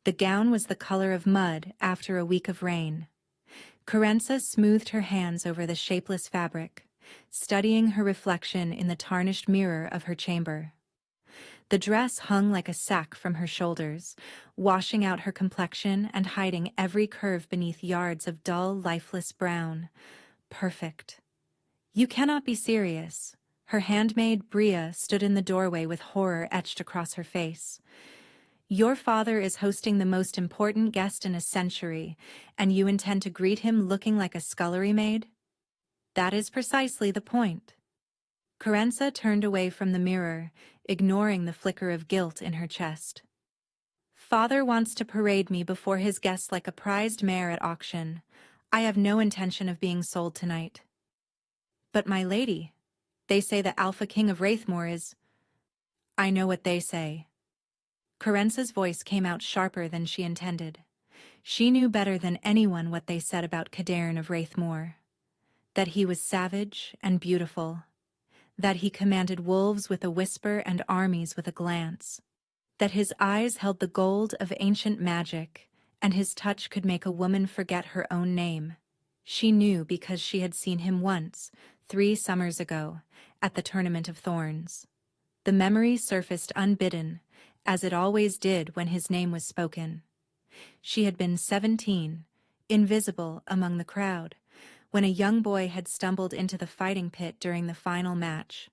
The gown was the color of mud after a week of rain. Carenza smoothed her hands over the shapeless fabric, studying her reflection in the tarnished mirror of her chamber. The dress hung like a sack from her shoulders, washing out her complexion and hiding every curve beneath yards of dull, lifeless brown. Perfect. You cannot be serious. Her handmaid, Bria, stood in the doorway with horror etched across her face. Your father is hosting the most important guest in a century, and you intend to greet him looking like a scullery maid? That is precisely the point. Carenza turned away from the mirror, ignoring the flicker of guilt in her chest. Father wants to parade me before his guests like a prized mare at auction. I have no intention of being sold tonight. But my lady, they say the Alpha King of Wraithmore is... I know what they say. Carenza's voice came out sharper than she intended. She knew better than anyone what they said about Cadarn of Wraithmore. That he was savage and beautiful. That he commanded wolves with a whisper and armies with a glance. That his eyes held the gold of ancient magic, and his touch could make a woman forget her own name. She knew because she had seen him once, 3 summers ago, at the Tournament of Thorns. The memory surfaced unbidden, as it always did when his name was spoken. She had been 17, invisible among the crowd, when a young boy had stumbled into the fighting pit during the final match.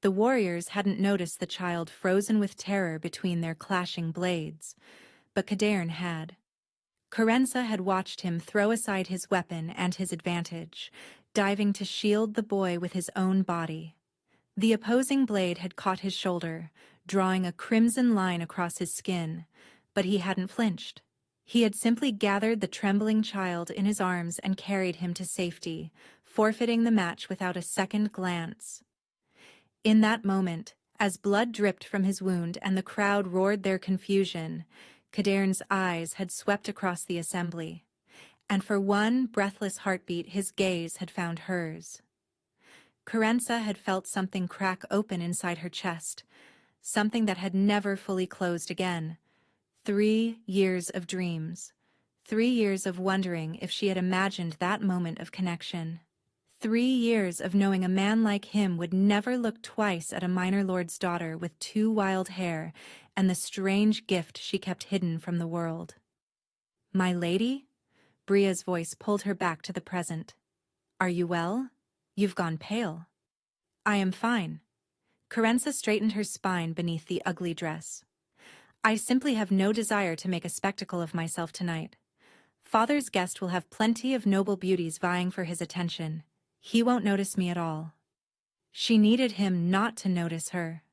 The warriors hadn't noticed the child frozen with terror between their clashing blades, but Cadarn had. Carenza had watched him throw aside his weapon and his advantage, diving to shield the boy with his own body. The opposing blade had caught his shoulder, drawing a crimson line across his skin, but he hadn't flinched. He had simply gathered the trembling child in his arms and carried him to safety, forfeiting the match without a second glance. In that moment, as blood dripped from his wound and the crowd roared their confusion, Cadarn's eyes had swept across the assembly, and for one breathless heartbeat his gaze had found hers. Carenza had felt something crack open inside her chest, something that had never fully closed again. 3 years of dreams. 3 years of wondering if she had imagined that moment of connection. 3 years of knowing a man like him would never look twice at a minor lord's daughter with 2 wild hair and the strange gift she kept hidden from the world. My lady? Bria's voice pulled her back to the present. Are you well? You've gone pale. I am fine. Carenza straightened her spine beneath the ugly dress. I simply have no desire to make a spectacle of myself tonight. Father's guest will have plenty of noble beauties vying for his attention. He won't notice me at all. She needed him not to notice her,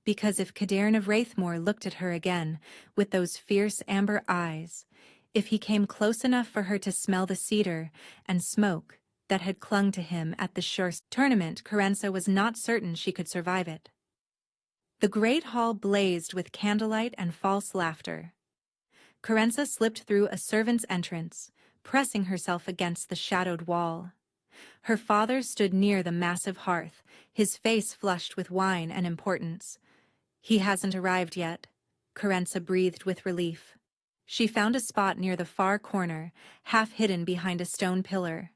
because if Cadarn of Wraithmore looked at her again, with those fierce amber eyes, if he came close enough for her to smell the cedar and smoke that had clung to him at the Shire tournament, Carenza was not certain she could survive it. The great hall blazed with candlelight and false laughter. Carenza slipped through a servant's entrance, pressing herself against the shadowed wall. Her father stood near the massive hearth, his face flushed with wine and importance. He hasn't arrived yet, Carenza breathed with relief. She found a spot near the far corner, half hidden behind a stone pillar.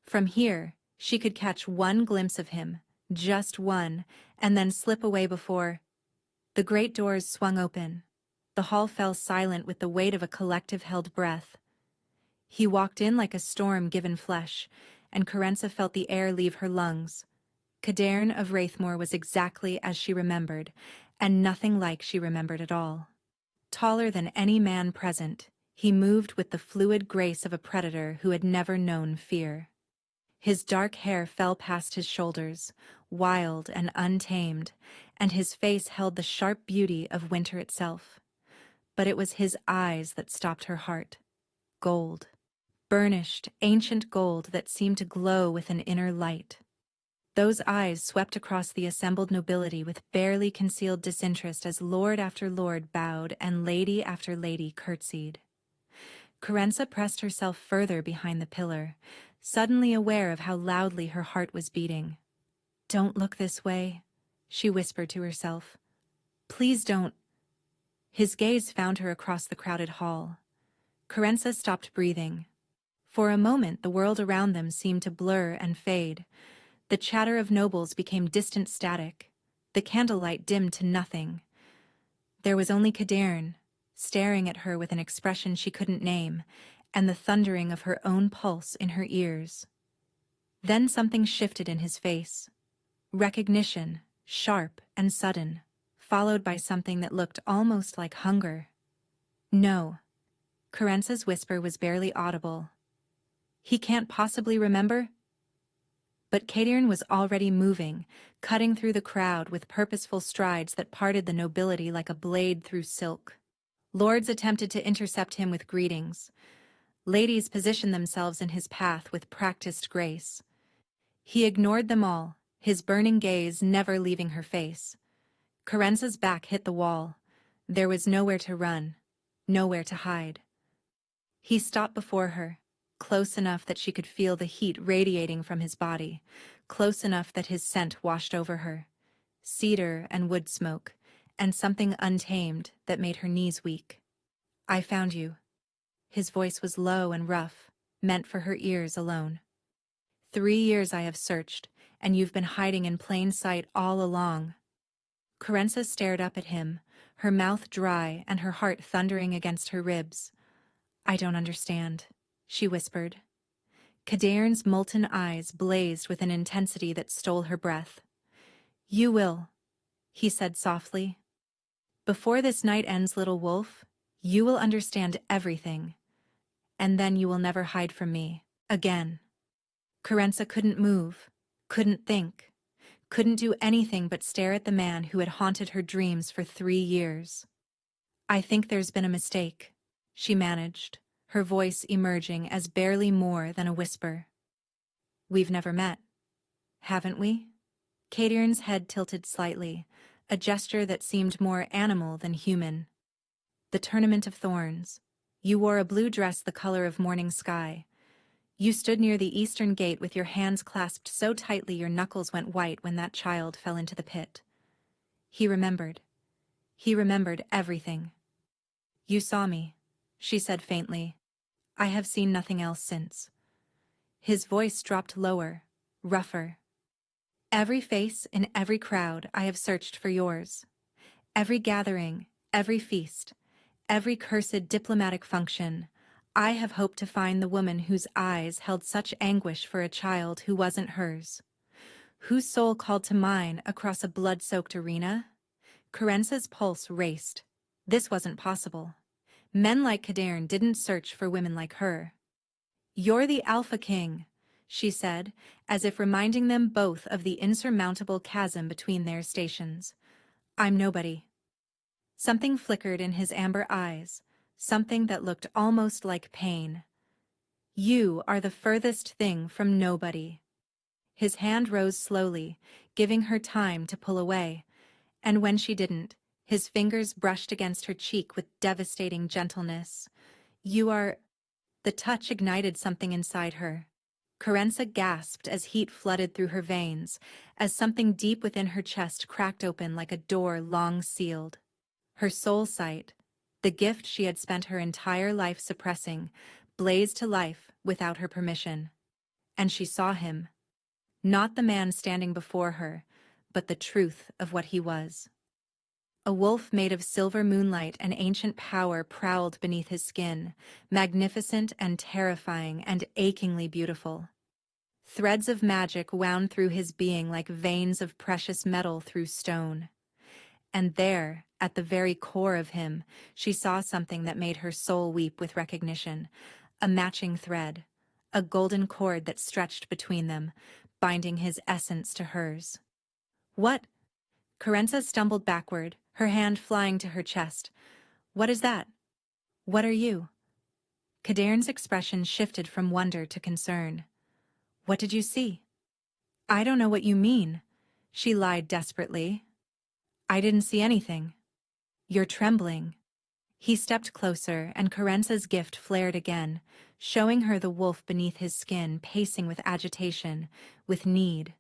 From here, she could catch one glimpse of him, just one, and then slip away before... The great doors swung open. The hall fell silent with the weight of a collective held breath. He walked in like a storm given flesh, and Carenza felt the air leave her lungs. Cadarn of Wraithmore was exactly as she remembered, and nothing like she remembered at all. Taller than any man present, he moved with the fluid grace of a predator who had never known fear. His dark hair fell past his shoulders, wild and untamed, and his face held the sharp beauty of winter itself. But it was his eyes that stopped her heart. Gold. Burnished, ancient gold that seemed to glow with an inner light. Those eyes swept across the assembled nobility with barely concealed disinterest as lord after lord bowed and lady after lady curtsied. Carenza pressed herself further behind the pillar, suddenly aware of how loudly her heart was beating. Don't look this way, she whispered to herself. Please don't. His gaze found her across the crowded hall. Carenza stopped breathing. For a moment the world around them seemed to blur and fade. The chatter of nobles became distant static. The candlelight dimmed to nothing. There was only Kaderin, staring at her with an expression she couldn't name, and the thundering of her own pulse in her ears. Then something shifted in his face. Recognition, sharp and sudden, followed by something that looked almost like hunger. No. Carenza's whisper was barely audible. He can't possibly remember? But Kaderin was already moving, cutting through the crowd with purposeful strides that parted the nobility like a blade through silk. Lords attempted to intercept him with greetings. Ladies positioned themselves in his path with practiced grace. He ignored them all, his burning gaze never leaving her face. Carenza's back hit the wall. There was nowhere to run, nowhere to hide. He stopped before her, close enough that she could feel the heat radiating from his body, close enough that his scent washed over her. Cedar and wood smoke, and something untamed that made her knees weak. "I found you." His voice was low and rough, meant for her ears alone. 3 years I have searched, and you've been hiding in plain sight all along. Carenza stared up at him, her mouth dry and her heart thundering against her ribs. "I don't understand," she whispered. Kaderin's molten eyes blazed with an intensity that stole her breath. "You will," he said softly. "Before this night ends, little wolf, you will understand everything. And then you will never hide from me, again." Carenza couldn't move, couldn't think, couldn't do anything but stare at the man who had haunted her dreams for 3 years. "I think there's been a mistake," she managed, her voice emerging as barely more than a whisper. "We've never met, haven't we?" Kaderin's head tilted slightly, a gesture that seemed more animal than human. "The Tournament of Thorns. You wore a blue dress the color of morning sky. You stood near the eastern gate with your hands clasped so tightly your knuckles went white when that child fell into the pit." He remembered. He remembered everything. "You saw me," she said faintly. "I have seen nothing else since." His voice dropped lower, rougher. "Every face in every crowd I have searched for yours. Every gathering, every feast, every cursed diplomatic function, I have hoped to find the woman whose eyes held such anguish for a child who wasn't hers. Whose soul called to mine across a blood-soaked arena?" Carenza's pulse raced. This wasn't possible. Men like Kaderin didn't search for women like her. "You're the Alpha King," she said, as if reminding them both of the insurmountable chasm between their stations. "I'm nobody." Something flickered in his amber eyes, something that looked almost like pain. "You are the furthest thing from nobody." His hand rose slowly, giving her time to pull away, and when she didn't, his fingers brushed against her cheek with devastating gentleness. "You are—" The touch ignited something inside her. Carenza gasped as heat flooded through her veins, as something deep within her chest cracked open like a door long sealed. Her soul sight, the gift she had spent her entire life suppressing, blazed to life without her permission. And she saw him. Not the man standing before her, but the truth of what he was. A wolf made of silver moonlight and ancient power prowled beneath his skin, magnificent and terrifying and achingly beautiful. Threads of magic wound through his being like veins of precious metal through stone. And there, at the very core of him, she saw something that made her soul weep with recognition. A matching thread, a golden cord that stretched between them, binding his essence to hers. "What?" Carenza stumbled backward, her hand flying to her chest. "What is that? What are you?" Kaderin's expression shifted from wonder to concern. "What did you see?" "I don't know what you mean," she lied desperately. "I didn't see anything." "You're trembling." He stepped closer, and Carenza's gift flared again, showing her the wolf beneath his skin, pacing with agitation, with need,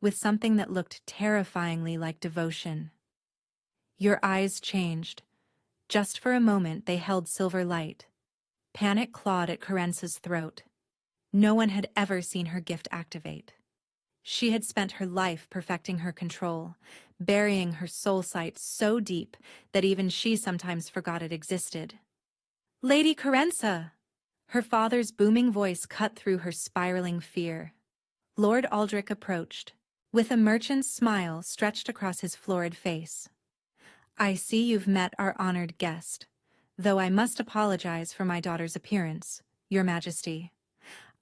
with something that looked terrifyingly like devotion. "Your eyes changed. Just for a moment they held silver light. Panic clawed at Carence's throat. No one had ever seen her gift activate. She had spent her life perfecting her control, burying her soul sight so deep that even she sometimes forgot it existed. "Lady Carenza!" Her father's booming voice cut through her spiraling fear. Lord Aldrich approached, with a merchant's smile stretched across his florid face. "I see you've met our honored guest, though I must apologize for my daughter's appearance, Your Majesty.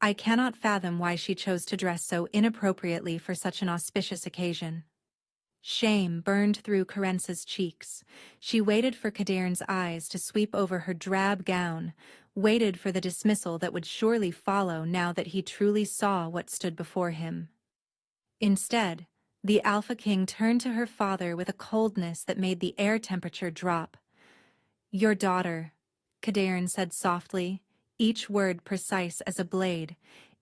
I cannot fathom why she chose to dress so inappropriately for such an auspicious occasion." Shame burned through Carence's cheeks. She waited for Cadern's eyes to sweep over her drab gown, waited for the dismissal that would surely follow now that he truly saw what stood before him. Instead, the Alpha King turned to her father with a coldness that made the air temperature drop. "Your daughter," Cadern said softly, each word precise as a blade,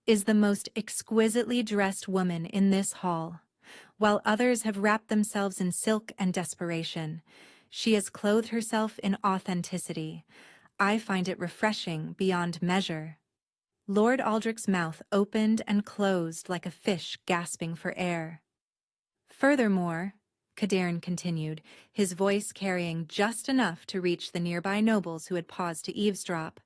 "is the most exquisitely dressed woman in this hall. While others have wrapped themselves in silk and desperation, she has clothed herself in authenticity. I find it refreshing beyond measure." Lord Aldrich's mouth opened and closed like a fish gasping for air. "Furthermore," Cadern continued, his voice carrying just enough to reach the nearby nobles who had paused to eavesdrop,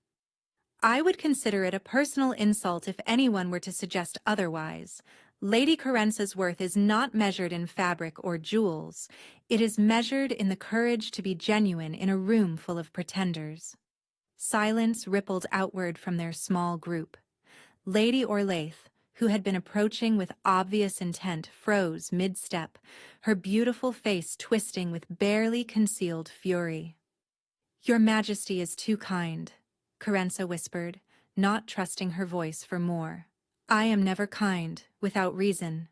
"I would consider it a personal insult if anyone were to suggest otherwise. Lady Carence's worth is not measured in fabric or jewels. It is measured in the courage to be genuine in a room full of pretenders." Silence rippled outward from their small group. Lady Orlaith, who had been approaching with obvious intent, froze mid-step, her beautiful face twisting with barely concealed fury. "Your Majesty is too kind," Carenza whispered, not trusting her voice for more. "I am never kind, without reason."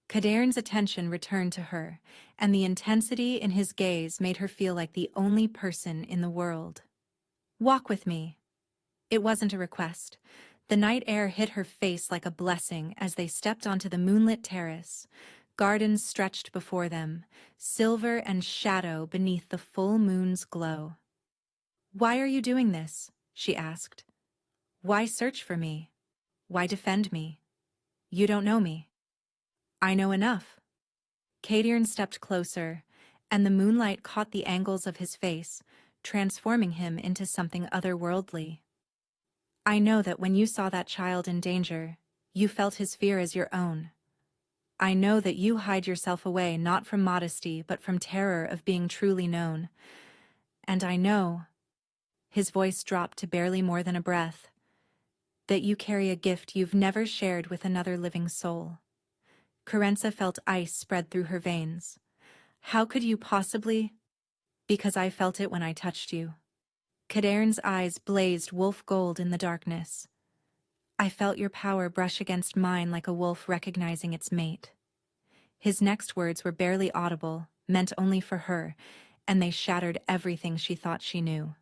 Cadern's attention returned to her, and the intensity in his gaze made her feel like the only person in the world. "Walk with me." It wasn't a request. The night air hit her face like a blessing as they stepped onto the moonlit terrace. Gardens stretched before them, silver and shadow beneath the full moon's glow. "Why are you doing this?" she asked. "Why search for me? Why defend me? You don't know me." "I know enough." Cadern stepped closer, and the moonlight caught the angles of his face, transforming him into something otherworldly. "I know that when you saw that child in danger, you felt his fear as your own. I know that you hide yourself away not from modesty but from terror of being truly known. And I know," his voice dropped to barely more than a breath, "that you carry a gift you've never shared with another living soul." Carenza felt ice spread through her veins. "How could you possibly?" "Because I felt it when I touched you." Cadern's eyes blazed wolf gold in the darkness. "I felt your power brush against mine like a wolf recognizing its mate." His next words were barely audible, meant only for her, and they shattered everything she thought she knew.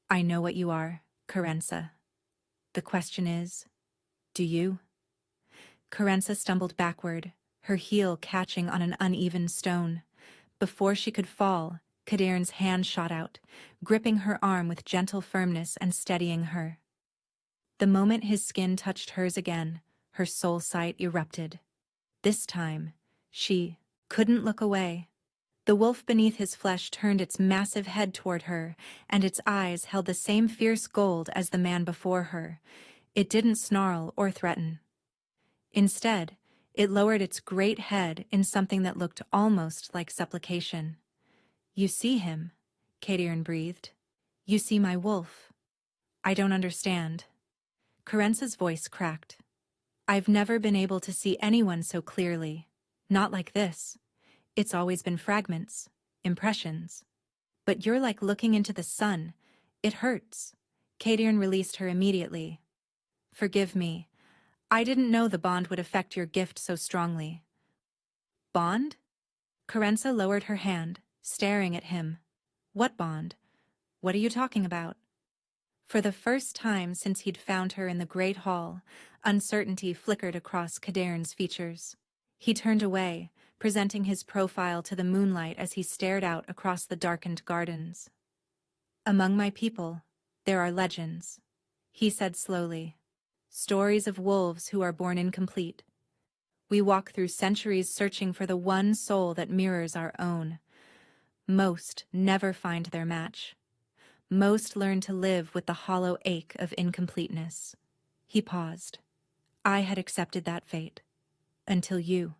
"I know what you are, Carenza. The question is, do you?" Carenza stumbled backward, her heel catching on an uneven stone. Before she could fall, Cadern's hand shot out, gripping her arm with gentle firmness and steadying her. The moment his skin touched hers again, her soul sight erupted. This time, she couldn't look away. The wolf beneath his flesh turned its massive head toward her, and its eyes held the same fierce gold as the man before her. It didn't snarl or threaten. Instead, it lowered its great head in something that looked almost like supplication. "You see him," Cadern breathed. "You see my wolf." "I don't understand." Carence's voice cracked. "I've never been able to see anyone so clearly. Not like this. It's always been fragments, impressions. But you're like looking into the sun. It hurts." Cadern released her immediately. "Forgive me. I didn't know the bond would affect your gift so strongly." "Bond?" Carenza lowered her hand, staring at him. "What bond? What are you talking about?" For the first time since he'd found her in the great hall, uncertainty flickered across Cadern's features. He turned away, presenting his profile to the moonlight as he stared out across the darkened gardens. Among my people, there are legends, he said slowly. Stories of wolves who are born incomplete. We walk through centuries searching for the one soul that mirrors our own. Most never find their match. Most learn to live with the hollow ache of incompleteness. He paused. I had accepted that fate. Until you.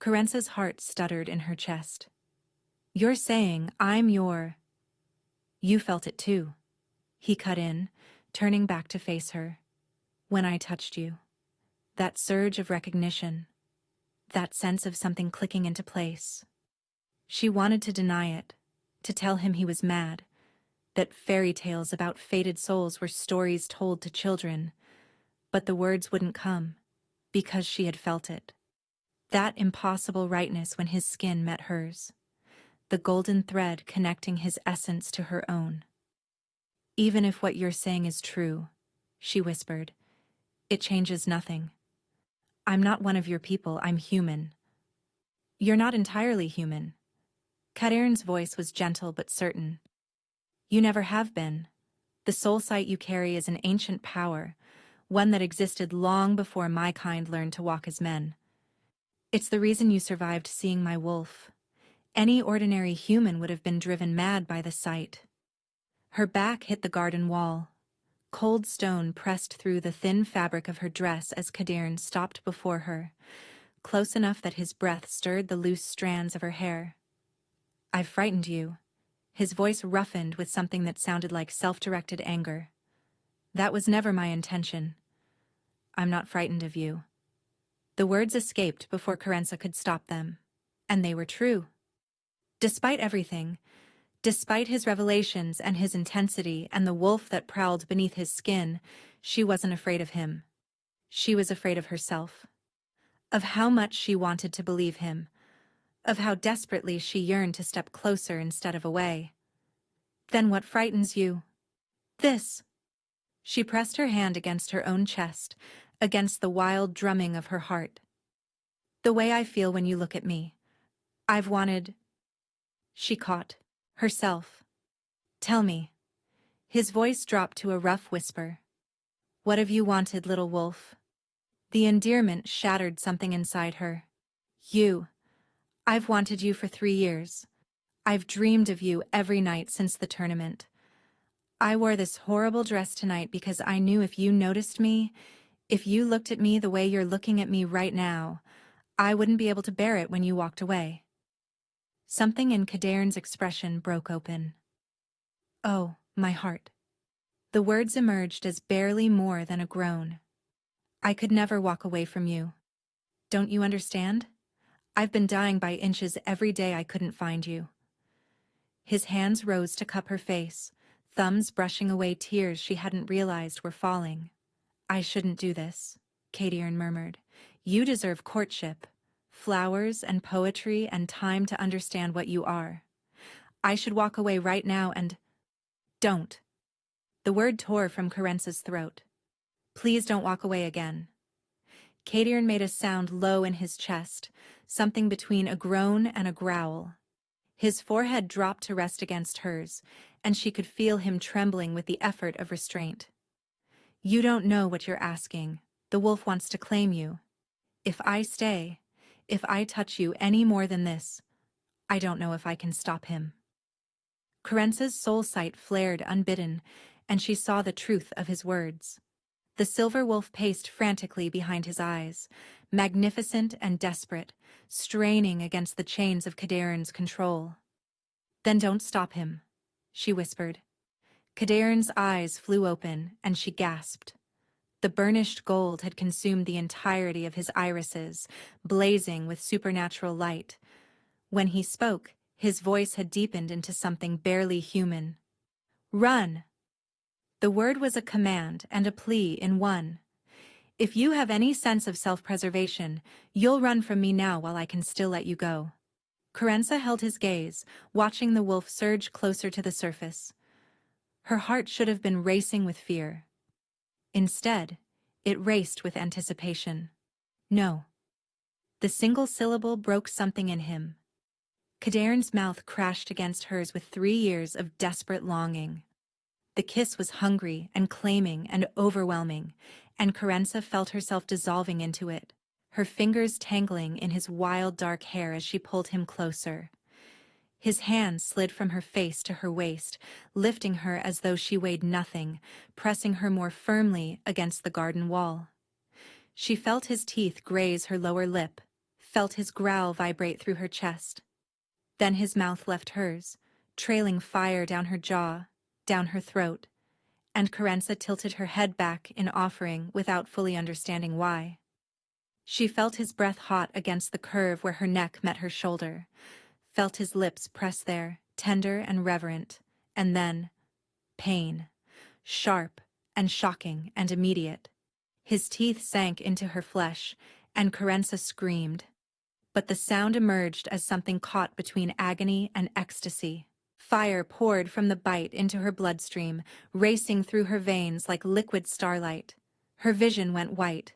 Carence's heart stuttered in her chest. You're saying I'm your... You felt it too. He cut in, turning back to face her. When I touched you. That surge of recognition. That sense of something clicking into place. She wanted to deny it, to tell him he was mad, that fairy tales about fated souls were stories told to children, but the words wouldn't come, because she had felt it. That impossible rightness when his skin met hers, the golden thread connecting his essence to her own. Even if what you're saying is true, she whispered, it changes nothing. I'm not one of your people, I'm human. You're not entirely human. Kadern's voice was gentle but certain. You never have been. The soul sight you carry is an ancient power, one that existed long before my kind learned to walk as men. It's the reason you survived seeing my wolf. Any ordinary human would have been driven mad by the sight. Her back hit the garden wall. Cold stone pressed through the thin fabric of her dress as Kadern stopped before her, close enough that his breath stirred the loose strands of her hair. I've frightened you. His voice roughened with something that sounded like self-directed anger. That was never my intention. I'm not frightened of you. The words escaped before Carenza could stop them. And they were true. Despite everything, despite his revelations and his intensity and the wolf that prowled beneath his skin, she wasn't afraid of him. She was afraid of herself. Of how much she wanted to believe him. Of how desperately she yearned to step closer instead of away. Then what frightens you? This. She pressed her hand against her own chest, against the wild drumming of her heart. The way I feel when you look at me. I've wanted... She caught herself. Tell me. His voice dropped to a rough whisper. What have you wanted, little wolf? The endearment shattered something inside her. You. I've wanted you for 3 years. I've dreamed of you every night since the tournament. I wore this horrible dress tonight because I knew if you noticed me, if you looked at me the way you're looking at me right now, I wouldn't be able to bear it when you walked away. Something in Kadern's expression broke open. Oh, my heart. The words emerged as barely more than a groan. I could never walk away from you. Don't you understand? I've been dying by inches every day I couldn't find you. His hands rose to cup her face, thumbs brushing away tears she hadn't realized were falling. I shouldn't do this, Kadern murmured. You deserve courtship, flowers and poetry and time to understand what you are. I should walk away right now and... Don't. The word tore from Carence's throat. Please don't walk away again. Kadern made a sound low in his chest, something between a groan and a growl. His forehead dropped to rest against hers, and she could feel him trembling with the effort of restraint. You don't know what you're asking. The wolf wants to claim you. If I stay, if I touch you any more than this, I don't know if I can stop him. Carence's soul sight flared unbidden, and she saw the truth of his words. The silver wolf paced frantically behind his eyes, magnificent and desperate, straining against the chains of Kadern's control. Then don't stop him, she whispered. Kadern's eyes flew open, and she gasped. The burnished gold had consumed the entirety of his irises, blazing with supernatural light. When he spoke, his voice had deepened into something barely human. Run! The word was a command and a plea in one. If you have any sense of self-preservation, you'll run from me now while I can still let you go. Carenza held his gaze, watching the wolf surge closer to the surface. Her heart should have been racing with fear. Instead, it raced with anticipation. No. The single syllable broke something in him. Kadern's mouth crashed against hers with 3 years of desperate longing. The kiss was hungry and claiming and overwhelming, and Carenza felt herself dissolving into it, her fingers tangling in his wild dark hair as she pulled him closer. His hand slid from her face to her waist, lifting her as though she weighed nothing, pressing her more firmly against the garden wall. She felt his teeth graze her lower lip, felt his growl vibrate through her chest. Then his mouth left hers, trailing fire down her jaw, down her throat, and Carenza tilted her head back in offering without fully understanding why. She felt his breath hot against the curve where her neck met her shoulder, felt his lips press there, tender and reverent, and then pain, sharp and shocking and immediate. His teeth sank into her flesh, and Carenza screamed. But the sound emerged as something caught between agony and ecstasy. Fire poured from the bite into her bloodstream, racing through her veins like liquid starlight. Her vision went white.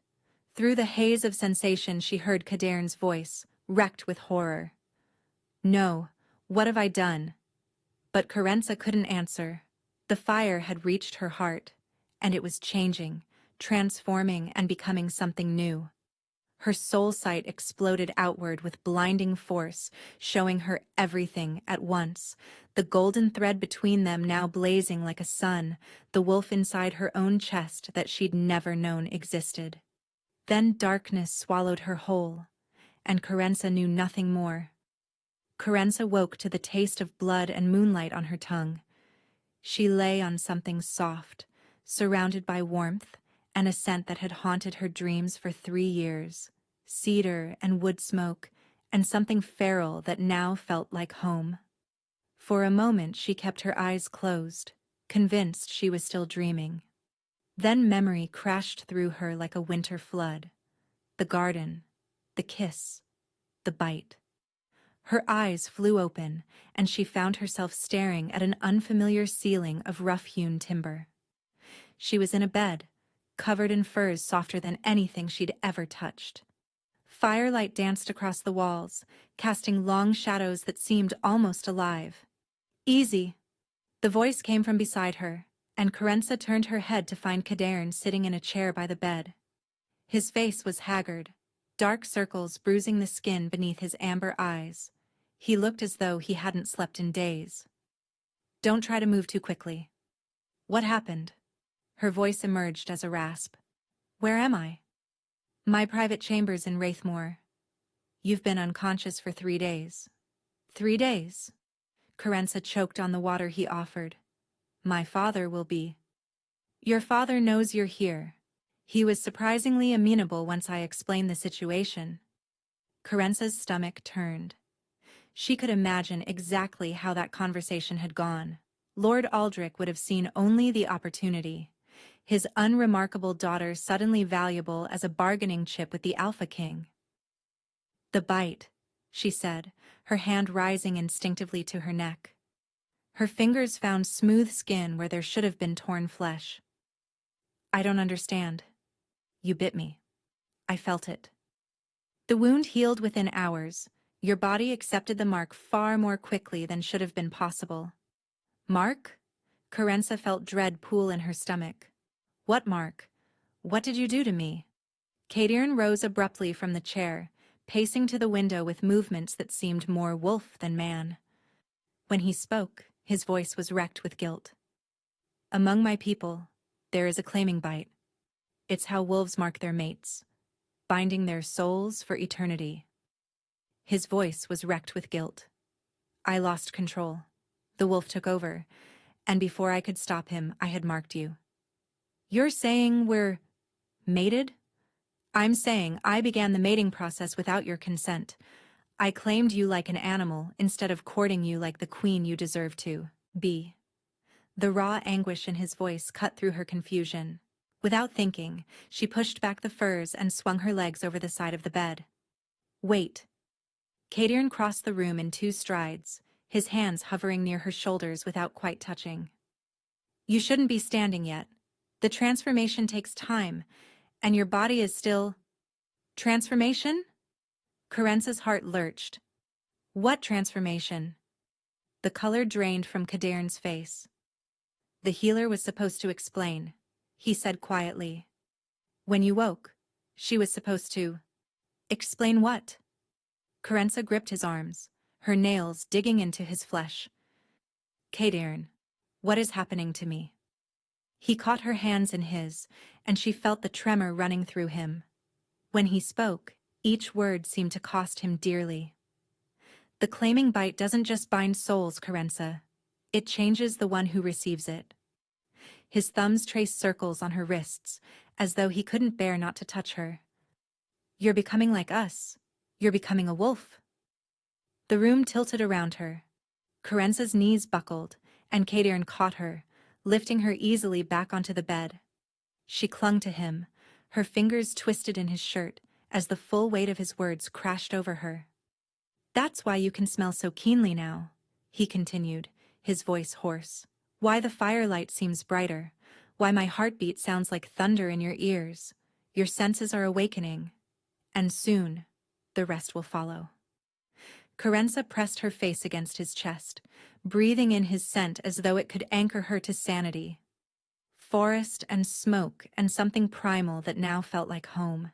Through the haze of sensation she heard Kadern's voice, wrecked with horror. "No, what have I done?" But Carenza couldn't answer. The fire had reached her heart, and it was changing, transforming and becoming something new. Her soul sight exploded outward with blinding force, showing her everything at once, the golden thread between them now blazing like a sun, the wolf inside her own chest that she'd never known existed. Then darkness swallowed her whole, and Carenza knew nothing more. Carenza woke to the taste of blood and moonlight on her tongue. She lay on something soft, surrounded by warmth, and a scent that had haunted her dreams for 3 years, cedar and wood smoke, and something feral that now felt like home. For a moment she kept her eyes closed, convinced she was still dreaming. Then memory crashed through her like a winter flood. The garden, the kiss, the bite. Her eyes flew open, and she found herself staring at an unfamiliar ceiling of rough-hewn timber. She was in a bed, covered in furs softer than anything she'd ever touched. Firelight danced across the walls, casting long shadows that seemed almost alive. "Easy." The voice came from beside her, and Carenza turned her head to find Kadern sitting in a chair by the bed. His face was haggard, dark circles bruising the skin beneath his amber eyes. He looked as though he hadn't slept in days. "Don't try to move too quickly." "What happened?" Her voice emerged as a rasp. "Where am I?" "My private chambers in Wraithmoor. You've been unconscious for 3 days." "3 days?" Carenza choked on the water he offered. "My father will be." "Your father knows you're here. He was surprisingly amenable once I explained the situation." Carenza's stomach turned. She could imagine exactly how that conversation had gone. Lord Aldrich would have seen only the opportunity. His unremarkable daughter suddenly valuable as a bargaining chip with the Alpha King. "The bite," she said, her hand rising instinctively to her neck. Her fingers found smooth skin where there should have been torn flesh. "I don't understand." "You bit me. I felt it." "The wound healed within hours. Your body accepted the mark far more quickly than should have been possible." "Mark?" Carenza felt dread pool in her stomach. "What mark? What did you do to me?" Kadern rose abruptly from the chair, pacing to the window with movements that seemed more wolf than man. When he spoke, his voice was wrecked with guilt. "Among my people, there is a claiming bite. It's how wolves mark their mates, binding their souls for eternity." His voice was wrecked with guilt. "I lost control. The wolf took over, and before I could stop him, I had marked you." "You're saying we're mated?" "I'm saying I began the mating process without your consent. I claimed you like an animal instead of courting you like the queen you deserve to be." The raw anguish in his voice cut through her confusion. Without thinking, she pushed back the furs and swung her legs over the side of the bed. "Wait." Kadern crossed the room in 2 strides, his hands hovering near her shoulders without quite touching. "You shouldn't be standing yet. The transformation takes time, and your body is still—" "Transformation?" Carenza's heart lurched. What transformation? The color drained from Kadarn's face. The healer was supposed to explain. He said quietly. When you woke, she was supposed to. Explain what? Carenza gripped his arms, her nails digging into his flesh. Kadarn, what is happening to me? He caught her hands in his, and she felt the tremor running through him. When he spoke, each word seemed to cost him dearly. The claiming bite doesn't just bind souls, Carenza. It changes the one who receives it. His thumbs traced circles on her wrists, as though he couldn't bear not to touch her. You're becoming like us. You're becoming a wolf. The room tilted around her. Carenza's knees buckled, and Kadarn caught her, lifting her easily back onto the bed. She clung to him, her fingers twisted in his shirt, as the full weight of his words crashed over her. That's why you can smell so keenly now, he continued, his voice hoarse. Why the firelight seems brighter, why my heartbeat sounds like thunder in your ears. Your senses are awakening. And soon, the rest will follow. Carenza pressed her face against his chest, breathing in his scent as though it could anchor her to sanity. Forest and smoke and something primal that now felt like home.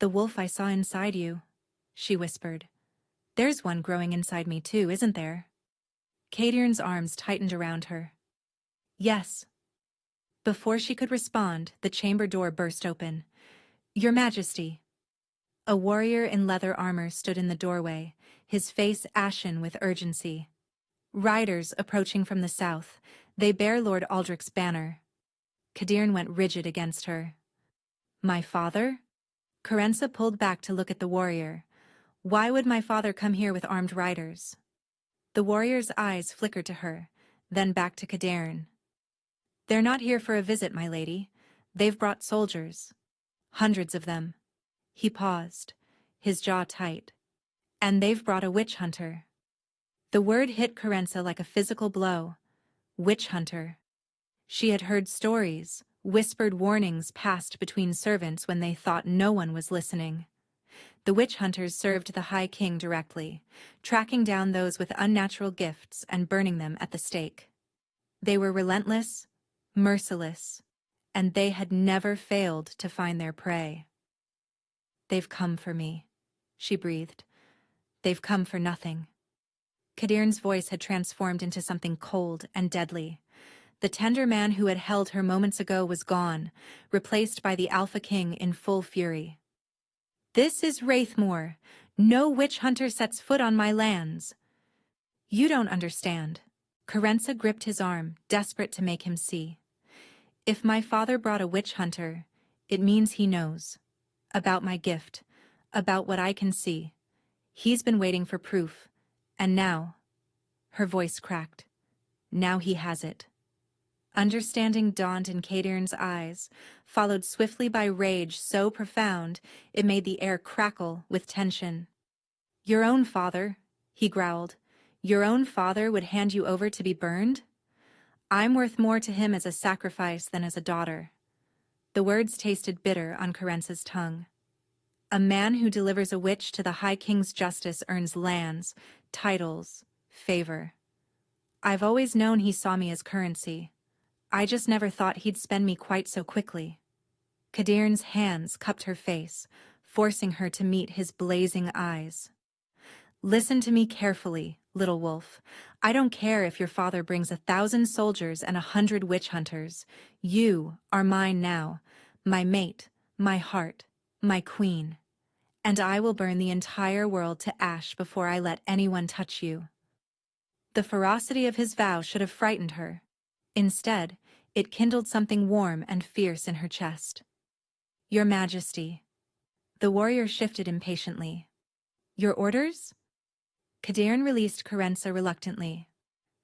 The wolf I saw inside you, she whispered. There's one growing inside me too, isn't there? Kadarn's arms tightened around her. Yes. Before she could respond, the chamber door burst open. Your Majesty. A warrior in leather armor stood in the doorway, his face ashen with urgency. Riders approaching from the south, they bear Lord Aldrich's banner. Kadarn went rigid against her. My father? Carenza pulled back to look at the warrior. Why would my father come here with armed riders? The warrior's eyes flickered to her, then back to Kadarn. They're not here for a visit, my lady. They've brought soldiers. Hundreds of them. He paused, his jaw tight. And they've brought a witch hunter. The word hit Carenza like a physical blow. Witch hunter. She had heard stories, whispered warnings passed between servants when they thought no one was listening. The witch hunters served the High King directly, tracking down those with unnatural gifts and burning them at the stake. They were relentless, merciless, and they had never failed to find their prey. They've come for me, she breathed. They've come for nothing. Kadarn's voice had transformed into something cold and deadly. The tender man who had held her moments ago was gone, replaced by the Alpha King in full fury. This is Wraithmoor. No witch hunter sets foot on my lands. You don't understand. Carenza gripped his arm, desperate to make him see. If my father brought a witch hunter, it means he knows. About my gift. About what I can see. He's been waiting for proof. And now... Her voice cracked. Now he has it. Understanding dawned in Kadarn's eyes, followed swiftly by rage so profound it made the air crackle with tension. Your own father, he growled. Your own father would hand you over to be burned? I'm worth more to him as a sacrifice than as a daughter. The words tasted bitter on Carenza's tongue. A man who delivers a witch to the High King's justice earns lands, titles, favor. I've always known he saw me as currency. I just never thought he'd spend me quite so quickly. Kadarn's hands cupped her face, forcing her to meet his blazing eyes. Listen to me carefully, little wolf. I don't care if your father brings 1,000 soldiers and 100 witch hunters. You are mine now, my mate, my heart, my queen. And I will burn the entire world to ash before I let anyone touch you. The ferocity of his vow should have frightened her. Instead, it kindled something warm and fierce in her chest. Your Majesty. The warrior shifted impatiently. Your orders? Kadarn released Carenza reluctantly.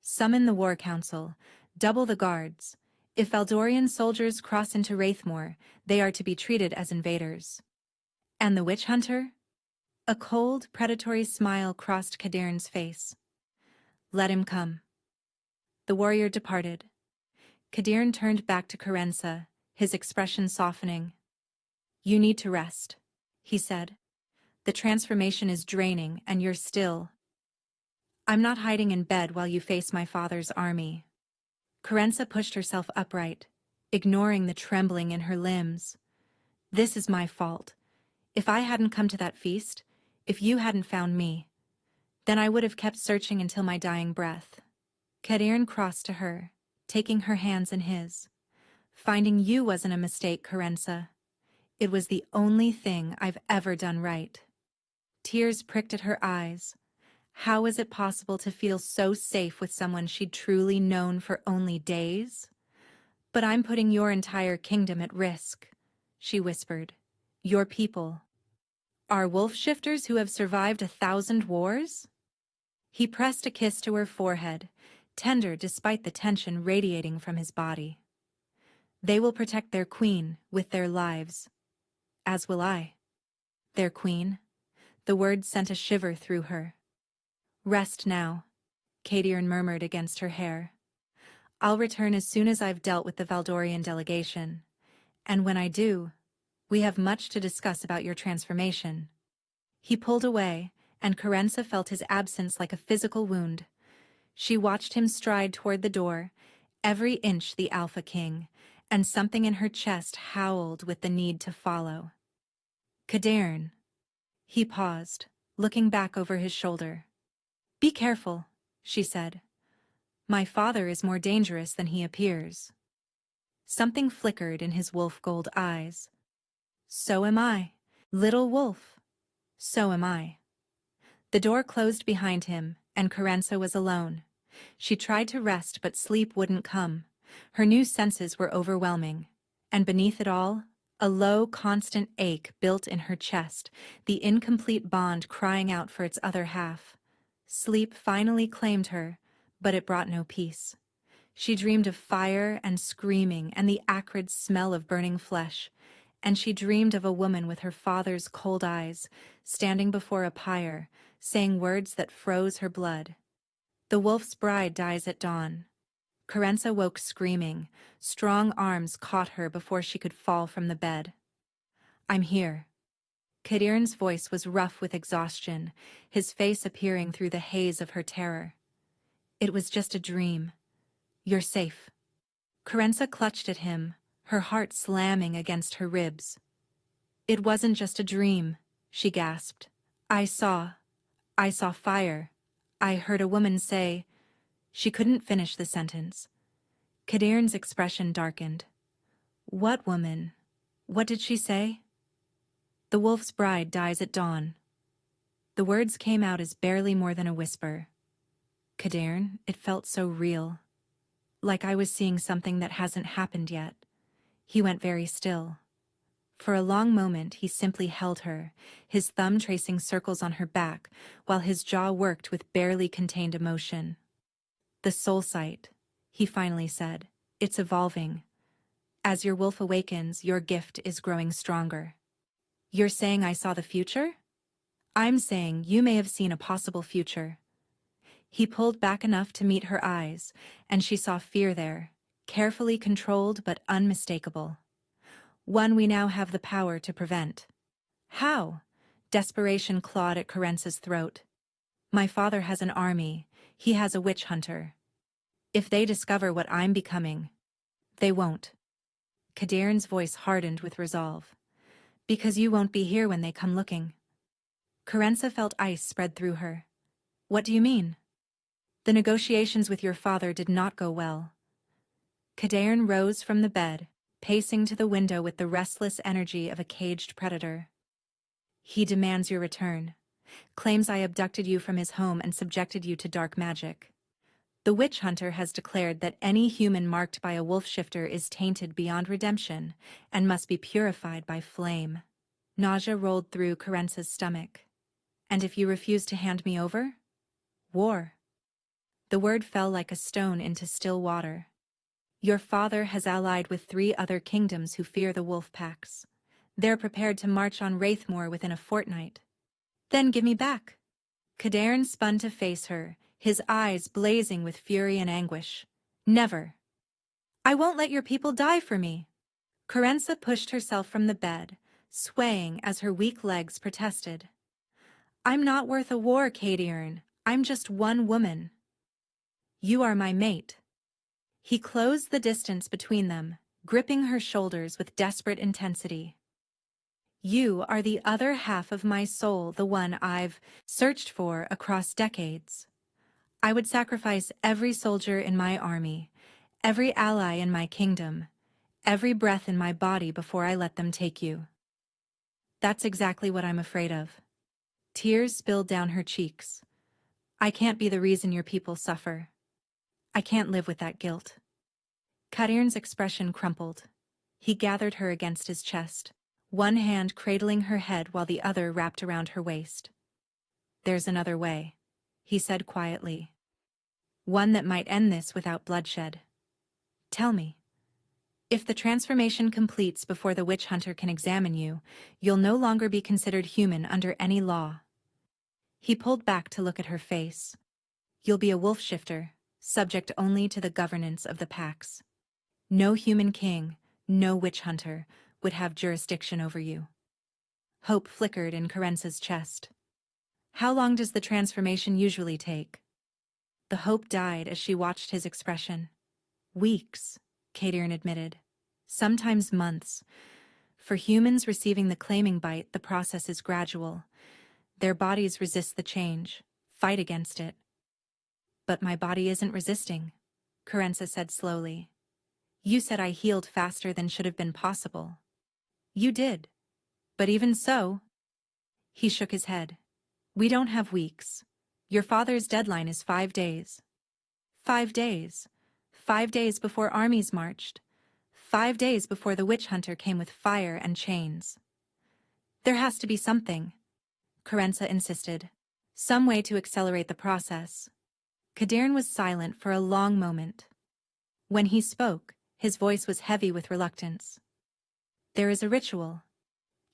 Summon the war council. Double the guards. If Eldorian soldiers cross into Wraithmoor, they are to be treated as invaders. And the witch hunter? A cold, predatory smile crossed Kadarn's face. Let him come. The warrior departed. Kadarn turned back to Carenza, his expression softening. You need to rest, he said. The transformation is draining, and you're still. I'm not hiding in bed while you face my father's army. Carenza pushed herself upright, ignoring the trembling in her limbs. This is my fault. If I hadn't come to that feast, if you hadn't found me, then I would have kept searching until my dying breath. Kadirn crossed to her, taking her hands in his. Finding you wasn't a mistake, Carenza. It was the only thing I've ever done right. Tears pricked at her eyes. How was it possible to feel so safe with someone she'd truly known for only days? But I'm putting your entire kingdom at risk, she whispered. Your people. Are wolf shifters who have survived 1,000 wars? He pressed a kiss to her forehead, tender despite the tension radiating from his body. They will protect their queen with their lives. As will I. Their queen. The word sent a shiver through her. Rest now, Kadirn murmured against her hair. I'll return as soon as I've dealt with the Valdorian delegation. And when I do, we have much to discuss about your transformation. He pulled away, and Carenza felt his absence like a physical wound. She watched him stride toward the door, every inch the Alpha King, and something in her chest howled with the need to follow. Kadirn. He paused, looking back over his shoulder. Be careful, she said. My father is more dangerous than he appears. Something flickered in his wolf-gold eyes. So am I, little wolf. So am I. The door closed behind him, and Carenza was alone. She tried to rest, but sleep wouldn't come. Her new senses were overwhelming. And beneath it all, a low, constant ache built in her chest, the incomplete bond crying out for its other half. Sleep finally claimed her, but it brought no peace. She dreamed of fire and screaming and the acrid smell of burning flesh, and she dreamed of a woman with her father's cold eyes, standing before a pyre, saying words that froze her blood. The wolf's bride dies at dawn. Carenza woke screaming. Strong arms caught her before she could fall from the bed. I'm here. Kadirn's voice was rough with exhaustion, his face appearing through the haze of her terror. It was just a dream. You're safe. Carenza clutched at him, her heart slamming against her ribs. It wasn't just a dream, she gasped. I saw fire. I heard a woman say. She couldn't finish the sentence. Kadirn's expression darkened. What woman? What did she say? The wolf's bride dies at dawn. The words came out as barely more than a whisper. Kadirn, it felt so real. Like I was seeing something that hasn't happened yet. He went very still. For a long moment he simply held her, his thumb tracing circles on her back, while his jaw worked with barely contained emotion. The soul sight, he finally said. It's evolving. As your wolf awakens, your gift is growing stronger. You're saying I saw the future? I'm saying you may have seen a possible future. He pulled back enough to meet her eyes, and she saw fear there, carefully controlled but unmistakable. One we now have the power to prevent. How? Desperation clawed at Carenza's throat. My father has an army. He has a witch hunter. If they discover what I'm becoming, they won't. Kadirn's voice hardened with resolve. Because you won't be here when they come looking. Carenza felt ice spread through her. What do you mean? The negotiations with your father did not go well. Kadirn rose from the bed, pacing to the window with the restless energy of a caged predator. He demands your return. Claims I abducted you from his home and subjected you to dark magic. The witch hunter has declared that any human marked by a wolf shifter is tainted beyond redemption and must be purified by flame. Nausea rolled through Carenza's stomach. And if you refuse to hand me over? War. The word fell like a stone into still water. Your father has allied with 3 other kingdoms who fear the wolf packs. They're prepared to march on Wraithmoor within a fortnight. Then give me back. Kadirn spun to face her, his eyes blazing with fury and anguish. Never. I won't let your people die for me. Carenza pushed herself from the bed, swaying as her weak legs protested. I'm not worth a war, Kadirn. I'm just one woman. You are my mate. He closed the distance between them, gripping her shoulders with desperate intensity. You are the other half of my soul, the one I've searched for across decades. I would sacrifice every soldier in my army, every ally in my kingdom, every breath in my body before I let them take you. That's exactly what I'm afraid of. Tears spilled down her cheeks. I can't be the reason your people suffer. I can't live with that guilt. Kadir's expression crumpled. He gathered her against his chest, one hand cradling her head while the other wrapped around her waist. There's another way, he said quietly. One that might end this without bloodshed. Tell me. If the transformation completes before the witch hunter can examine you, you'll no longer be considered human under any law. He pulled back to look at her face. You'll be a wolf shifter, subject only to the governance of the packs. No human king, no witch hunter, would have jurisdiction over you. Hope flickered in Carence's chest. How long does the transformation usually take? The hope died as she watched his expression. Weeks, Kadirn admitted. Sometimes months. For humans receiving the claiming bite, the process is gradual. Their bodies resist the change, fight against it. But my body isn't resisting, Carence said slowly. You said I healed faster than should have been possible. You did. But even so... He shook his head. We don't have weeks. Your father's deadline is 5 days. 5 days. 5 days before armies marched. 5 days before the witch hunter came with fire and chains. There has to be something, Carenza insisted. Some way to accelerate the process. Kadirn was silent for a long moment. When he spoke, his voice was heavy with reluctance. There is a ritual.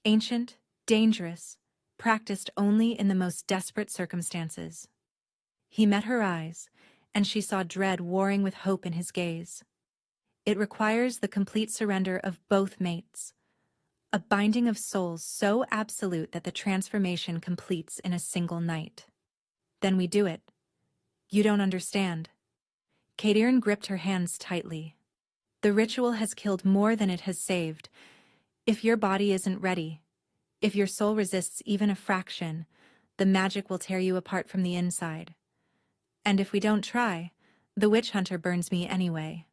Ancient, dangerous, practiced only in the most desperate circumstances. He met her eyes, and she saw dread warring with hope in his gaze. It requires the complete surrender of both mates. A binding of souls so absolute that the transformation completes in a single night. Then we do it. You don't understand. Kadirn gripped her hands tightly. The ritual has killed more than it has saved. If your body isn't ready, if your soul resists even a fraction, the magic will tear you apart from the inside. And if we don't try, the witch hunter burns me anyway.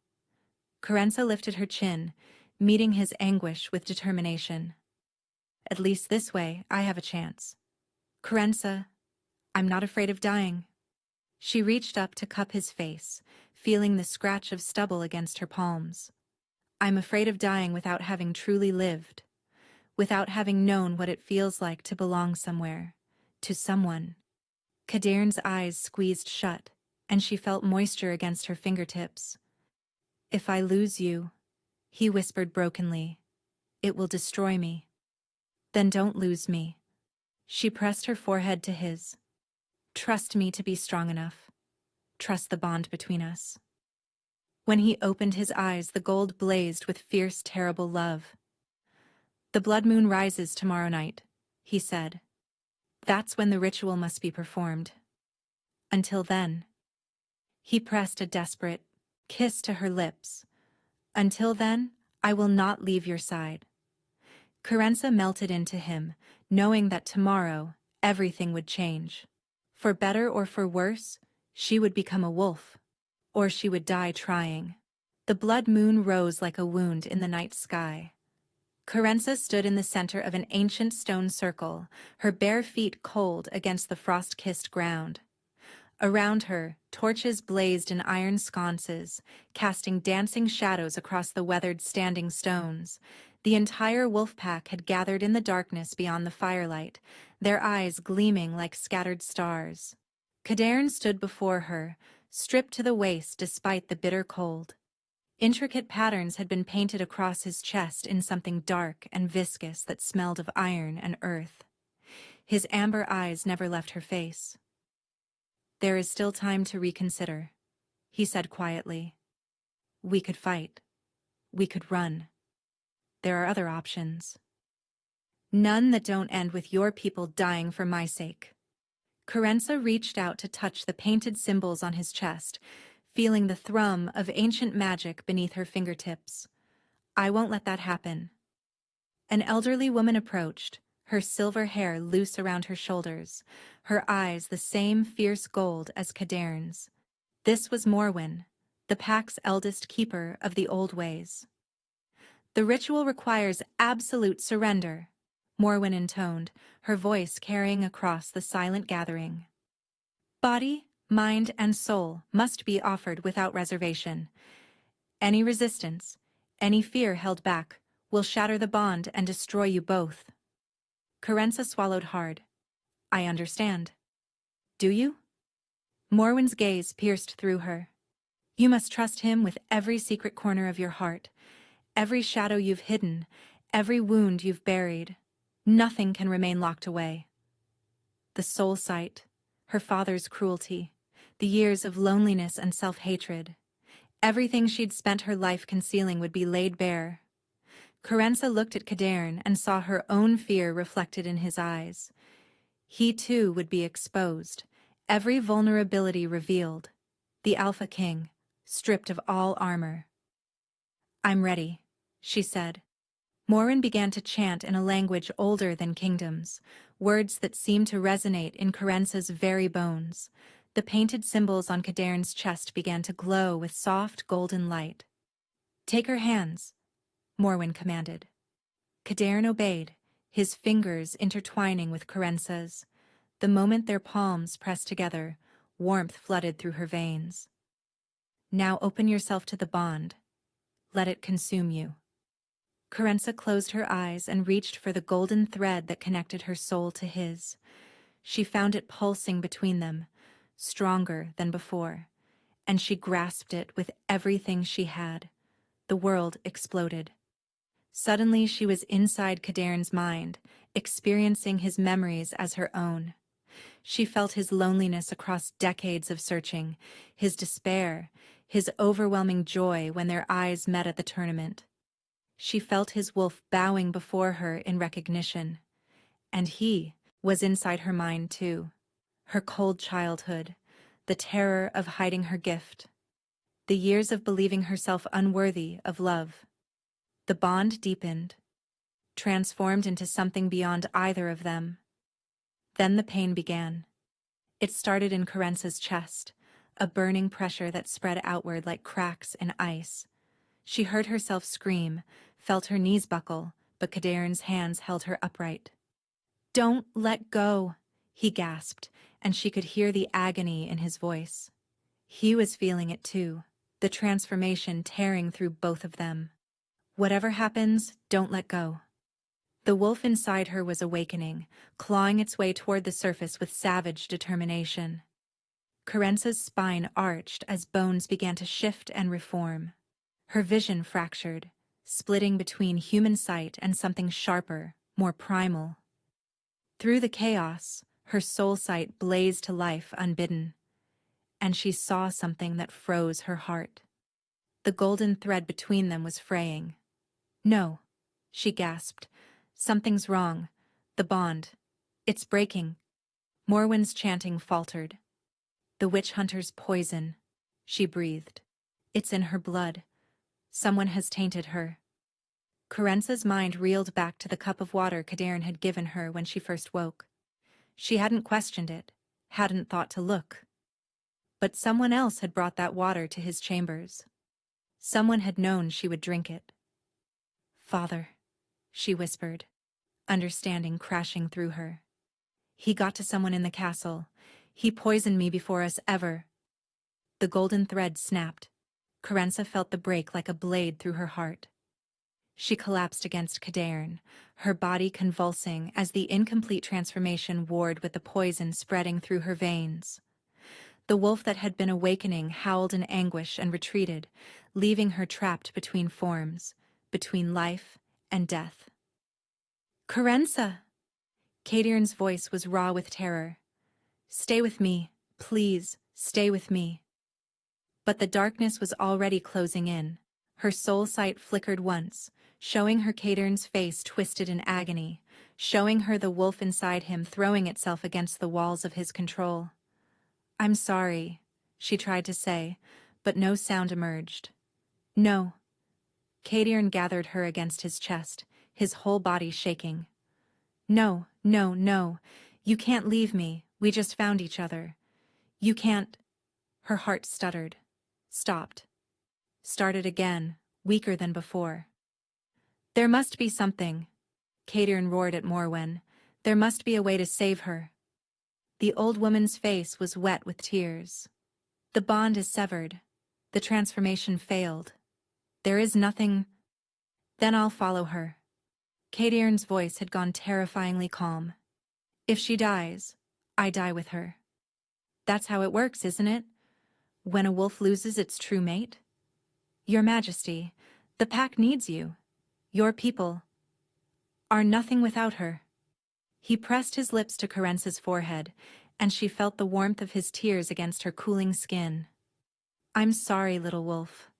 Carenza lifted her chin, meeting his anguish with determination. At least this way, I have a chance. Carenza, I'm not afraid of dying. She reached up to cup his face, feeling the scratch of stubble against her palms. I'm afraid of dying without having truly lived, without having known what it feels like to belong somewhere, to someone. Kadirn's eyes squeezed shut, and she felt moisture against her fingertips. If I lose you, he whispered brokenly, it will destroy me. Then don't lose me. She pressed her forehead to his. Trust me to be strong enough. Trust the bond between us. When he opened his eyes, the gold blazed with fierce, terrible love. The blood moon rises tomorrow night, he said. That's when the ritual must be performed. Until then. He pressed a desperate kiss to her lips. Until then, I will not leave your side. Carenza melted into him, knowing that tomorrow, everything would change. For better or for worse, she would become a wolf. Or she would die trying. The blood moon rose like a wound in the night sky. Carenza stood in the center of an ancient stone circle, her bare feet cold against the frost-kissed ground. Around her, torches blazed in iron sconces, casting dancing shadows across the weathered standing stones. The entire wolf pack had gathered in the darkness beyond the firelight, their eyes gleaming like scattered stars. Kadirn stood before her, stripped to the waist despite the bitter cold. Intricate patterns had been painted across his chest in something dark and viscous that smelled of iron and earth. His amber eyes never left her face. There is still time to reconsider, he said quietly. We could fight. We could run. There are other options. None that don't end with your people dying for my sake. Carenza reached out to touch the painted symbols on his chest, feeling the thrum of ancient magic beneath her fingertips. "I won't let that happen." An elderly woman approached, her silver hair loose around her shoulders, her eyes the same fierce gold as Cadarn's. This was Morwen, the pack's eldest keeper of the old ways. "The ritual requires absolute surrender," Morwen intoned, her voice carrying across the silent gathering. "Body, mind, and soul must be offered without reservation. Any resistance, any fear held back, will shatter the bond and destroy you both." Carenza swallowed hard. "I understand." "Do you?" Morwen's gaze pierced through her. "You must trust him with every secret corner of your heart, every shadow you've hidden, every wound you've buried. Nothing can remain locked away." The soul sight, her father's cruelty, the years of loneliness and self-hatred. Everything she'd spent her life concealing would be laid bare. Carenza looked at Cadarn and saw her own fear reflected in his eyes. He too would be exposed, every vulnerability revealed. The Alpha King, stripped of all armor. "I'm ready," she said. Morwen began to chant in a language older than kingdoms, words that seemed to resonate in Carenza's very bones. The painted symbols on Cadarn's chest began to glow with soft golden light. "Take her hands," Morwen commanded. Cadarn obeyed, his fingers intertwining with Carenza's. The moment their palms pressed together, warmth flooded through her veins. "Now open yourself to the bond. Let it consume you." Carenza closed her eyes and reached for the golden thread that connected her soul to his. She found it pulsing between them, stronger than before, and she grasped it with everything she had. The world exploded. Suddenly she was inside Cadarn's mind, experiencing his memories as her own. She felt his loneliness across decades of searching, his despair, his overwhelming joy when their eyes met at the tournament. She felt his wolf bowing before her in recognition. And he was inside her mind too. Her cold childhood, the terror of hiding her gift, the years of believing herself unworthy of love. The bond deepened, transformed into something beyond either of them. Then the pain began. It started in Carenza's chest, a burning pressure that spread outward like cracks in ice. She heard herself scream, felt her knees buckle, but Cadarn's hands held her upright. "Don't let go," he gasped, and she could hear the agony in his voice. He was feeling it too, the transformation tearing through both of them. "Whatever happens, don't let go." The wolf inside her was awakening, clawing its way toward the surface with savage determination. Carenza's spine arched as bones began to shift and reform. Her vision fractured, splitting between human sight and something sharper, more primal. Through the chaos, her soul sight blazed to life unbidden, and she saw something that froze her heart. The golden thread between them was fraying. "No," she gasped. "Something's wrong. The bond. It's breaking." Morwen's chanting faltered. "The witch hunter's poison," she breathed. "It's in her blood. Someone has tainted her." Carenza's mind reeled back to the cup of water Cadarn had given her when she first woke. She hadn't questioned it, hadn't thought to look. But someone else had brought that water to his chambers. Someone had known she would drink it. "Father," she whispered, understanding crashing through her. "He got to someone in the castle. He poisoned me before us ever." The golden thread snapped. Carenza felt the break like a blade through her heart. She collapsed against Cadarn, her body convulsing as the incomplete transformation warred with the poison spreading through her veins. The wolf that had been awakening howled in anguish and retreated, leaving her trapped between forms, between life and death. "Carenza!" Cadarn's voice was raw with terror. "Stay with me, please, stay with me." But the darkness was already closing in, Her soul sight flickered once, showing her Kadern's face twisted in agony, showing her the wolf inside him throwing itself against the walls of his control. "I'm sorry," she tried to say, but no sound emerged. "No." Kadern gathered her against his chest, his whole body shaking. "No, no, no. You can't leave me. We just found each other. You can't." Her heart stuttered. Stopped. Started again, weaker than before. "There must be something," Kadern roared at Morwen. "There must be a way to save her." The old woman's face was wet with tears. "The bond is severed. The transformation failed. There is nothing." "Then I'll follow her." Kadern's voice had gone terrifyingly calm. "If she dies, I die with her. That's how it works, isn't it? When a wolf loses its true mate? Your Majesty, the pack needs you. Your people are nothing without her." He pressed his lips to Carence's forehead, and she felt the warmth of his tears against her cooling skin. "I'm sorry, little wolf.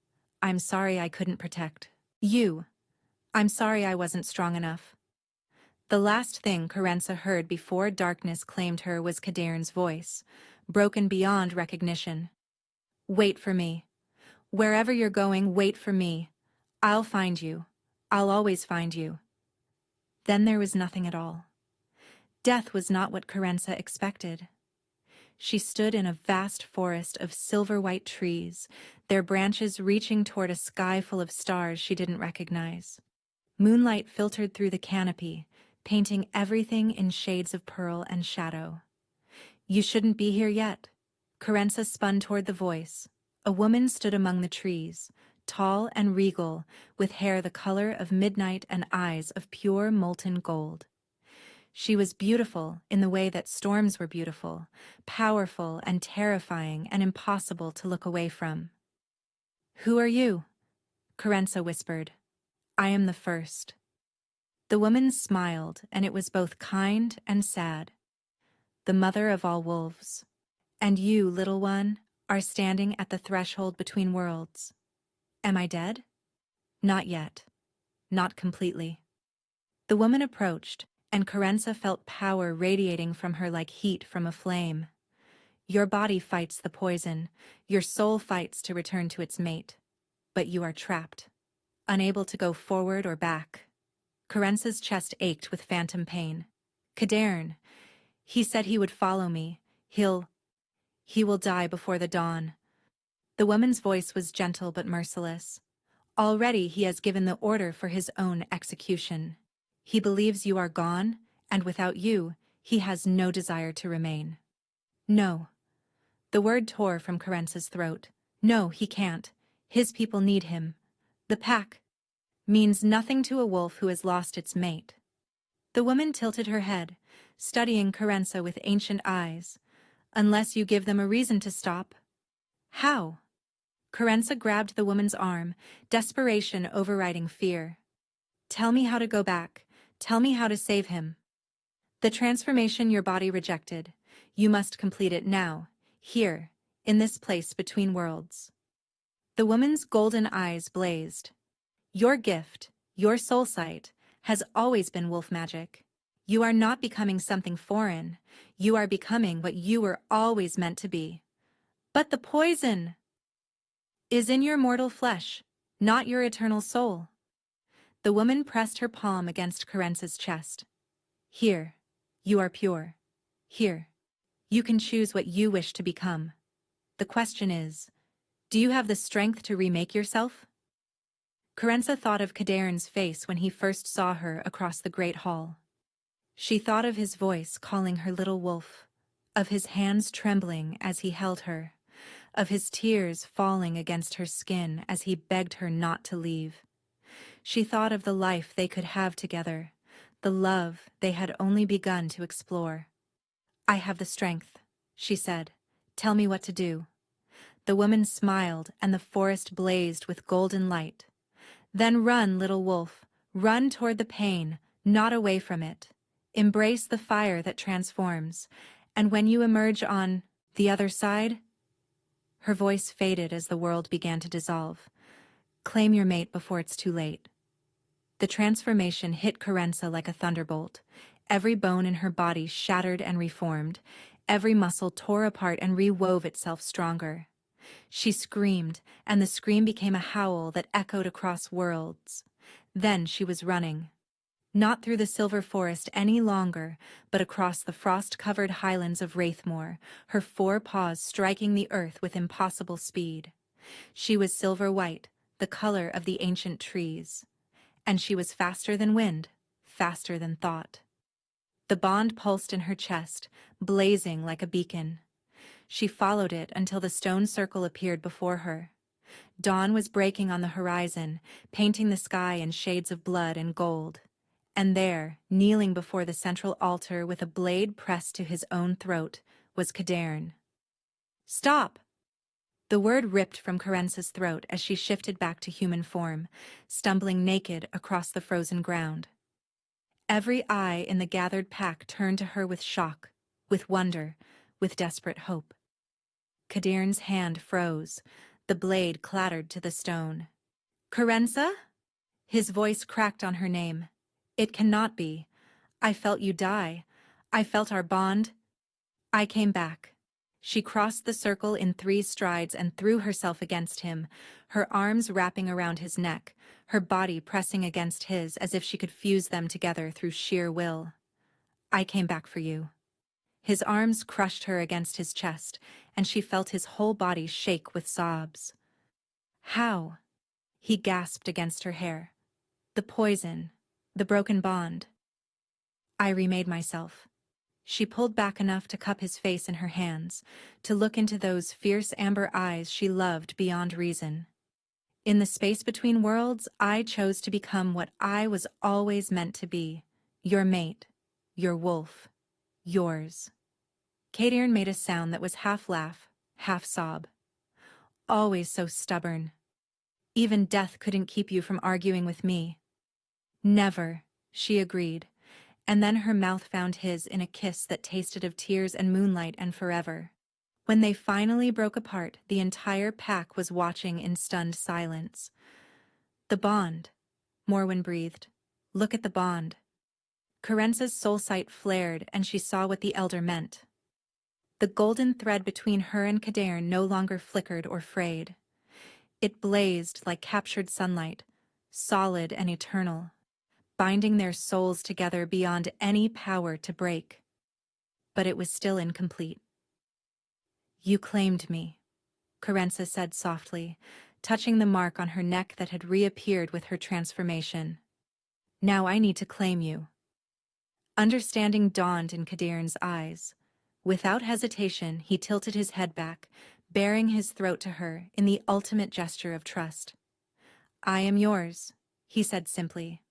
I'm sorry I couldn't protect you. I'm sorry I wasn't strong enough." The last thing Carence heard before darkness claimed her was Kadern's voice, broken beyond recognition. "Wait for me. Wherever you're going, wait for me. I'll find you. I'll always find you." Then there was nothing at all. Death was not what Carenza expected. She stood in a vast forest of silver-white trees, their branches reaching toward a sky full of stars she didn't recognize. Moonlight filtered through the canopy, painting everything in shades of pearl and shadow. "You shouldn't be here yet." Carenza spun toward the voice. A woman stood among the trees, tall and regal, with hair the color of midnight and eyes of pure molten gold. She was beautiful in the way that storms were beautiful, powerful and terrifying and impossible to look away from. "Who are you?" Carenza whispered. "I am the first." The woman smiled, and it was both kind and sad. "The mother of all wolves. And you, little one, are standing at the threshold between worlds. Am I dead?" "Not yet. Not completely." The woman approached, and Carenza felt power radiating from her like heat from a flame. "Your body fights the poison, your soul fights to return to its mate. But you are trapped, unable to go forward or back." Carenza's chest ached with phantom pain. "Kadern, he said he would follow me. He will die before the dawn." The woman's voice was gentle but merciless. "Already he has given the order for his own execution. He believes you are gone, and without you, he has no desire to remain." "No." The word tore from Carence's throat. "No, he can't. His people need him. The pack means nothing to a wolf who has lost its mate." The woman tilted her head, studying Carenza with ancient eyes. "Unless you give them a reason to stop." "How?" Carenza grabbed the woman's arm, desperation overriding fear. "Tell me how to go back. Tell me how to save him." "The transformation your body rejected. You must complete it now, here, in this place between worlds." The woman's golden eyes blazed. "Your gift, your soul sight, has always been wolf magic. You are not becoming something foreign. You are becoming what you were always meant to be." "But the poison is in your mortal flesh, not your eternal soul." The woman pressed her palm against Carence's chest. "Here, you are pure. Here, you can choose what you wish to become. The question is, do you have the strength to remake yourself?" Carenza thought of Kadern's face when he first saw her across the great hall. She thought of his voice calling her little wolf, of his hands trembling as he held her, of his tears falling against her skin as he begged her not to leave. She thought of the life they could have together, the love they had only begun to explore. "I have the strength," she said. "Tell me what to do." The woman smiled, and the forest blazed with golden light. "Then run, little wolf. Run toward the pain, not away from it. Embrace the fire that transforms. And when you emerge on the other side..." Her voice faded as the world began to dissolve. Claim your mate before it's too late. The transformation hit Carenza like a thunderbolt. Every bone in her body shattered and reformed. Every muscle tore apart and rewove itself stronger. She screamed, and the scream became a howl that echoed across worlds. Then she was running. Not through the silver forest any longer, but across the frost-covered highlands of Wraithmoor, her 4 paws striking the earth with impossible speed. She was silver-white, the color of the ancient trees. And she was faster than wind, faster than thought. The bond pulsed in her chest, blazing like a beacon. She followed it until the stone circle appeared before her. Dawn was breaking on the horizon, painting the sky in shades of blood and gold. And there, kneeling before the central altar with a blade pressed to his own throat, was Cadarn. "Stop!" The word ripped from Carence's throat as she shifted back to human form, stumbling naked across the frozen ground. Every eye in the gathered pack turned to her with shock, with wonder, with desperate hope. Cadarn's hand froze. The blade clattered to the stone. "Carenza?" His voice cracked on her name. "It cannot be. I felt you die. I felt our bond. I came back." She crossed the circle in 3 strides and threw herself against him, her arms wrapping around his neck, her body pressing against his as if she could fuse them together through sheer will. "I came back for you." His arms crushed her against his chest, and she felt his whole body shake with sobs. "How?" He gasped against her hair. "The poison, the broken bond." "I remade myself." She pulled back enough to cup his face in her hands, to look into those fierce amber eyes she loved beyond reason. "In the space between worlds, I chose to become what I was always meant to be. Your mate, your wolf, yours." Cadarn made a sound that was half laugh, half sob. "Always so stubborn. Even death couldn't keep you from arguing with me." "Never," she agreed, and then her mouth found his in a kiss that tasted of tears and moonlight and forever. When they finally broke apart, the entire pack was watching in stunned silence. "The bond," Morwen breathed. "Look at the bond." Carence's soul sight flared, and she saw what the elder meant. The golden thread between her and Cadarn no longer flickered or frayed. It blazed like captured sunlight, solid and eternal, binding their souls together beyond any power to break. But it was still incomplete. "You claimed me," Carenza said softly, touching the mark on her neck that had reappeared with her transformation. "Now I need to claim you." Understanding dawned in Cadarn's eyes. Without hesitation, he tilted his head back, baring his throat to her in the ultimate gesture of trust. "I am yours," he said simply.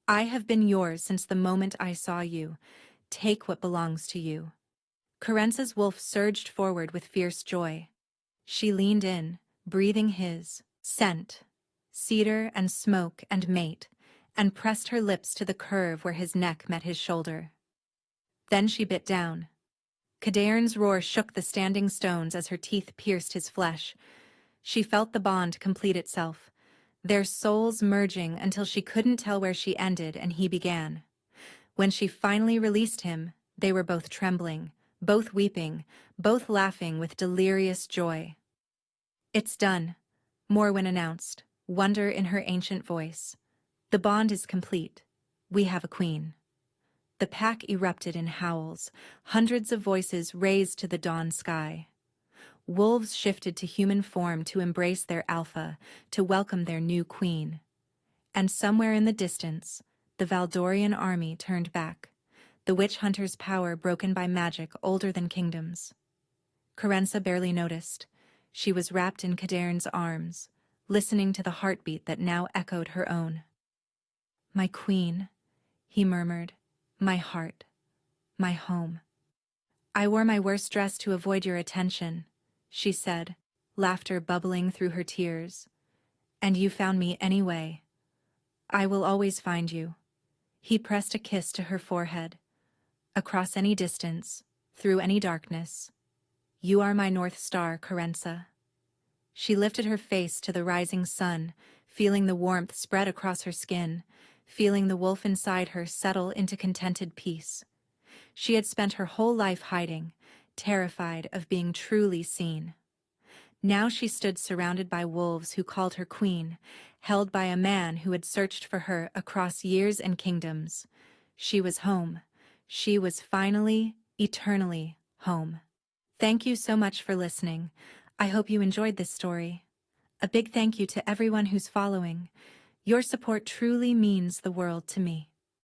"I have been yours since the moment I saw you. Take what belongs to you." Carence's wolf surged forward with fierce joy. She leaned in, breathing his scent, cedar and smoke and mate, and pressed her lips to the curve where his neck met his shoulder. Then she bit down. Cadarn's roar shook the standing stones as her teeth pierced his flesh. She felt the bond complete itself, their souls merging until she couldn't tell where she ended and he began. When she finally released him, they were both trembling, both weeping, both laughing with delirious joy. "It's done," Morwen announced, wonder in her ancient voice. "The bond is complete. We have a queen." The pack erupted in howls, hundreds of voices raised to the dawn sky. Wolves shifted to human form to embrace their alpha, to welcome their new queen. And somewhere in the distance, the Valdorian army turned back, the witch hunter's power broken by magic older than kingdoms. Carenza barely noticed. She was wrapped in Cadarn's arms, listening to the heartbeat that now echoed her own. "My queen," he murmured. "My heart. My home." "I wore my worst dress to avoid your attention," she said, laughter bubbling through her tears. "And you found me anyway. I will always find you." He pressed a kiss to her forehead. "Across any distance, through any darkness. You are my North Star, Carenza." She lifted her face to the rising sun, feeling the warmth spread across her skin, feeling the wolf inside her settle into contented peace. She had spent her whole life hiding, terrified of being truly seen. Now she stood surrounded by wolves who called her queen, held by a man who had searched for her across years and kingdoms. She was home. She was finally, eternally home. Thank you so much for listening. I hope you enjoyed this story. A big thank you to everyone who's following. Your support truly means the world to me.